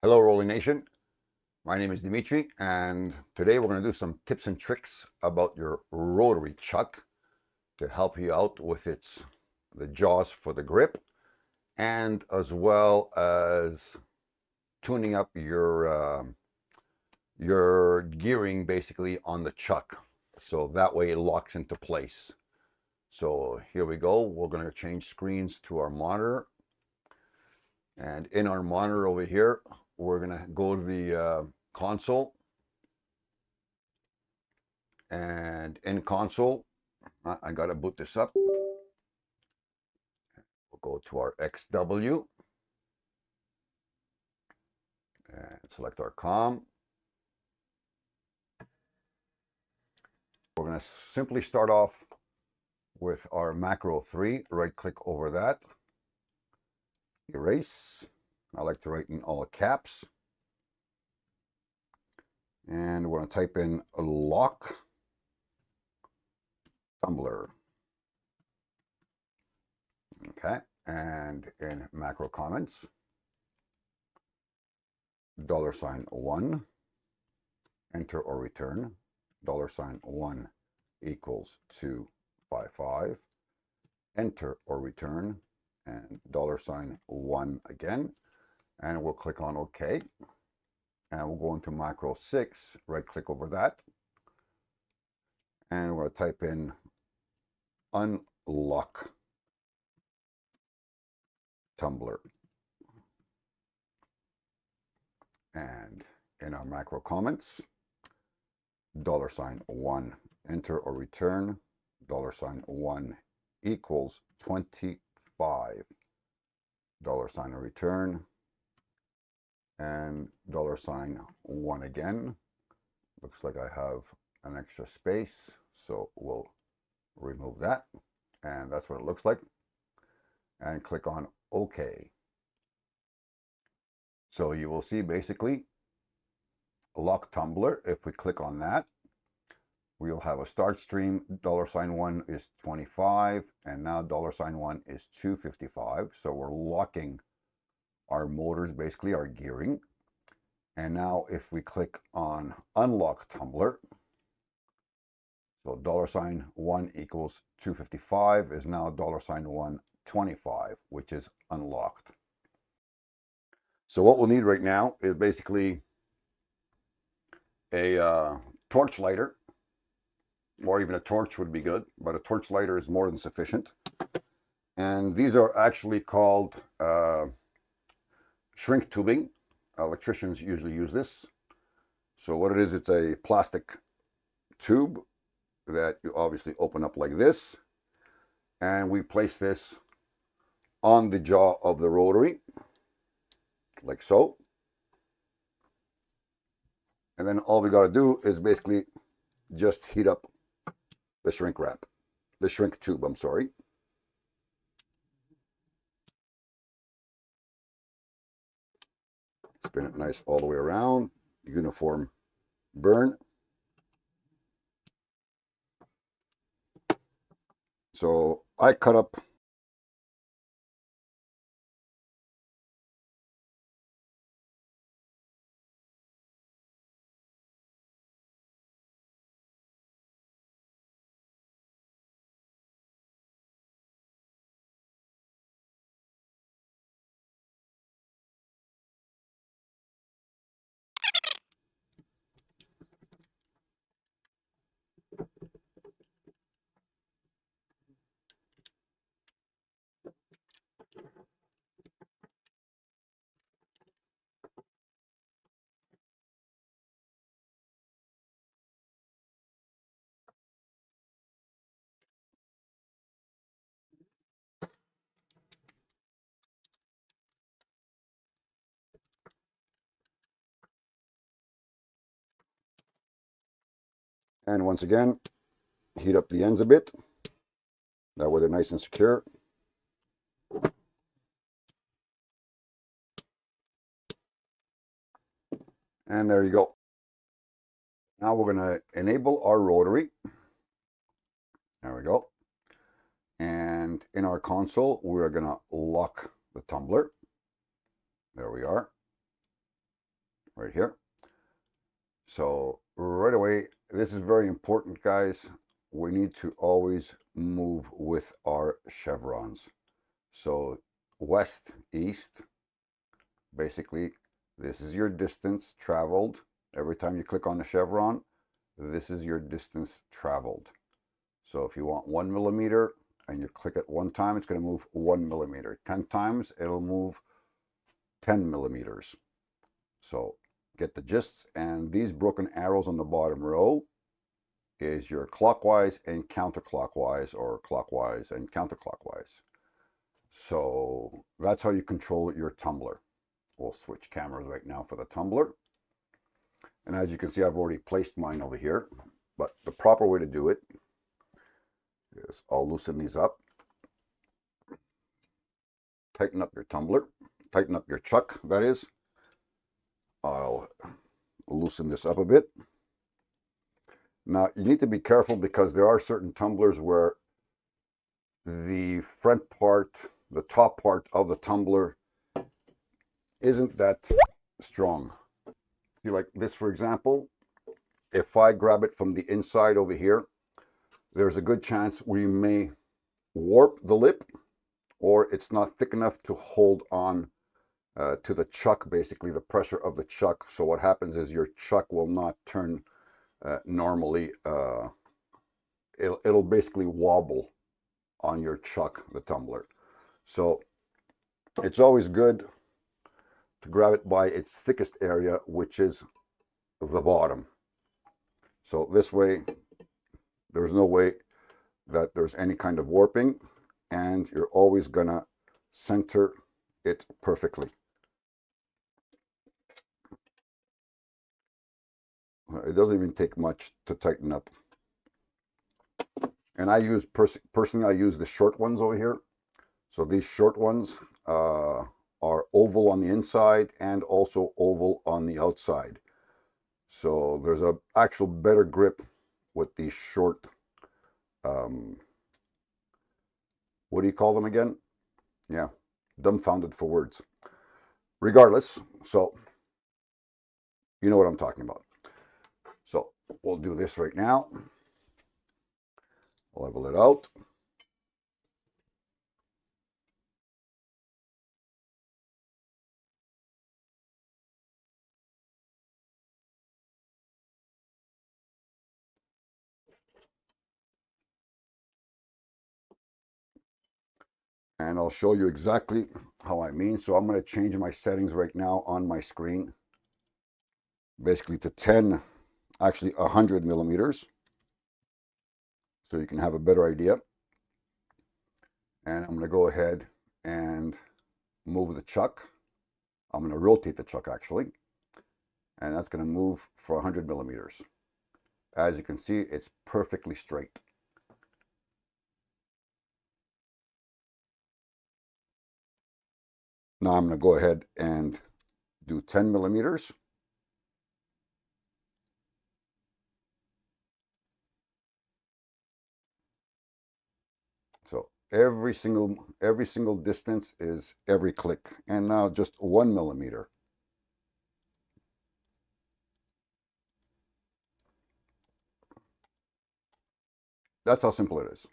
Hello, Rolling Nation. My name is Dimitri, and today we're going to do some tips and tricks about your rotary chuck to help you out with the jaws for the grip, and as well as tuning up your gearing basically on the chuck, so that way it locks into place. So here we go. We're going to change screens to our monitor, and in our monitor over here, we're going to go to the console, and in console, I got to boot this up. We'll go to our XW and select our COM. We're going to simply start off with our macro 3, right click over that, erase. I like to write in all caps, and we're going to type in lock tumbler. Okay, and in macro comments, $1, enter or return, $1 equals 255, enter or return, and $1 again, and we'll click on OK, and we'll go into macro 6, right click over that, and we're going to type in unlock tumbler. And in our macro comments, $1, enter or return, $1 equals 25, $, return, and $1 again. Looks like I have an extra space, so we'll remove that, and that's what it looks like, and click on OK. So you will see basically lock tumbler. If we click on that, we'll have a start stream, $1 is 25, and now $1 is 255. So we're locking our motors, basically our gearing. And now if we click on unlock tumbler, so $1 equals 255 is now $1 25, which is unlocked. So what we'll need right now is basically a torch lighter, or even a torch would be good, but a torch lighter is more than sufficient. And these are actually called shrink tubing. Electricians usually use this. So what it is, it's a plastic tube that you obviously open up like this, and we place this on the jaw of the rotary, like so. And then all we got to do is basically just heat up the shrink tube, I'm sorry. Spin it nice all the way around, uniform burn. So I cut up and once again, heat up the ends a bit. That way they're nice and secure. And there you go. Now we're going to enable our rotary. There we go. And in our console, we're going to lock the tumbler. There we are. right here. So right away, this is very important, guys. We need to always move with our chevrons. So west, east, basically, this is your distance traveled. Every time you click on the chevron, this is your distance traveled. So if you want 1 millimeter and you click it one time, it's going to move 1 millimeter. 10 times, it'll move 10 millimeters. So get the gist. And these broken arrows on the bottom row is your clockwise and counterclockwise, or clockwise and counterclockwise. So that's how you control your tumbler. We'll switch cameras right now for the tumbler. And as you can see, I've already placed mine over here. But the proper way to do it is I'll loosen these up. Tighten up your tumbler. Tighten up your chuck, that is. I'll loosen this up a bit. Now, you need to be careful because there are certain tumblers where the front part, the top part of the tumbler isn't that strong. See, like this, for example, if I grab it from the inside over here, there's a good chance we may warp the lip, or it's not thick enough to hold on to the chuck, basically the pressure of the chuck. So what happens is your chuck will not turn normally. It'll basically wobble on your chuck, the tumbler. So it's always good to grab it by its thickest area, which is the bottom. So this way, there's no way that there's any kind of warping, and you're always gonna center it perfectly. It doesn't even take much to tighten up. And I use, personally, I use the short ones over here. So these short ones are oval on the inside and also oval on the outside. So there's a actual better grip with these short, what do you call them again? Yeah, dumbfounded for words. Regardless, so you know what I'm talking about. So we'll do this right now. Level it out. And I'll show you exactly how I mean. So I'm going to change my settings right now on my screen, basically to 10, actually 100 millimeters, so you can have a better idea. And I'm going to go ahead and move the chuck. I'm going to rotate the chuck, actually, and that's going to move for 100 millimeters. As you can see, it's perfectly straight. Now I'm going to go ahead and do 10 millimeters. So every single distance is every click. And now just 1 millimeter. That's how simple it is.